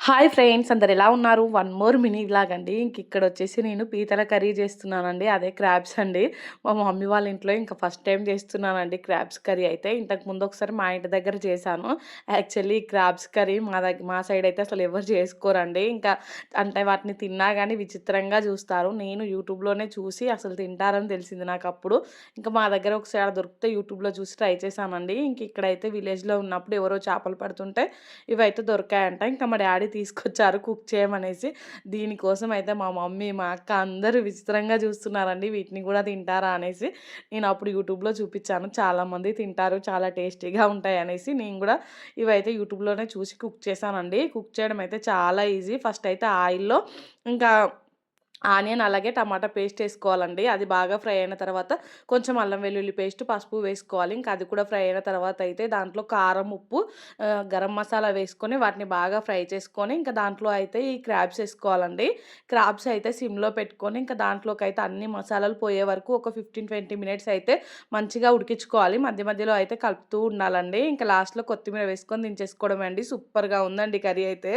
Hi friends, అందరు ఎలా ఉన్నారు? వన్ మోర్ మినీ వ్లాగ్ అండి. ఇక్కడ వచ్చేసి నేను పీతల కర్రీ చేస్తున్నానండి. అదే క్రాబ్స్ అండి. మా మమ్మీ వాళ్ళ ఇంట్లో ఇంకా ఫస్ట్ టైం చేస్తున్నానండి క్రాబ్స్ కర్రీ అయితే. ఇంతకు ముందు ఒకసారి మా ఇంటి దగ్గర చేశాను. యాక్చువల్లీ క్రాబ్స్ కర్రీ మా సైడ్ అయితే అసలు ఎవరు చేసుకోరండి. ఇంకా అంటే వాటిని తిన్నా కానీ విచిత్రంగా చూస్తారు. నేను యూట్యూబ్లోనే చూసి అసలు తింటారని తెలిసింది నాకు అప్పుడు. ఇంకా మా దగ్గర ఒకసారి దొరికితే యూట్యూబ్లో చూసి ట్రై చేశానండి. ఇంక ఇక్కడైతే విలేజ్లో ఉన్నప్పుడు ఎవరో చేపలు పడుతుంటే ఇవైతే దొరికాయంట. ఇంకా మా డాడీ తీసుకొచ్చారు కుక్ చేయమనేసి. దీనికోసం అయితే మా మమ్మీ, మా అక్క అందరూ విచిత్రంగా చూస్తున్నారండి. వీటిని కూడా తింటారా అనేసి. నేను అప్పుడు యూట్యూబ్‌లో చూపించాను. చాలామంది తింటారు, చాలా టేస్టీగా ఉంటాయి అనేసి. నేను కూడా ఇవైతే యూట్యూబ్‌లోనే చూసి కుక్ చేశానండి. కుక్ చేయడం అయితే చాలా ఈజీ. ఫస్ట్ అయితే ఆయిల్‌లో ఇంకా ఆనియన్ అలాగే టమాటా పేస్ట్ ఏసుకోవాలండి. అది బాగా ఫ్రై అయిన తర్వాత కొంచెం అల్లం వెల్లుల్లి పేస్ట్, పసుపు వేసుకోవాలి. ఇంకా అది కూడా ఫ్రై అయిన తర్వాత అయితే దాంట్లో కారం, ఉప్పు, గరం మసాలా వేసుకొని వాటిని బాగా ఫ్రై చేసుకొని ఇంకా దాంట్లో అయితే ఈ క్రాబ్స్ ఏసుకోవాలండి. క్రాబ్స్ అయితే సిమ్‌లో పెట్టుకొని ఇంకా దాంట్లోకైతే అన్ని మసాలాలు పోయే వరకు ఒక 15-20 మినిట్స్ అయితే మంచిగా ఉడికించుకోవాలి. మధ్య మధ్యలో అయితే కలుపుతూ ఉండాలండి. ఇంకా లాస్ట్‌లో కొత్తిమీర వేసుకొని దించేసుకోవడమే అండి. సూపర్‌గా ఉందండి కర్రీ అయితే.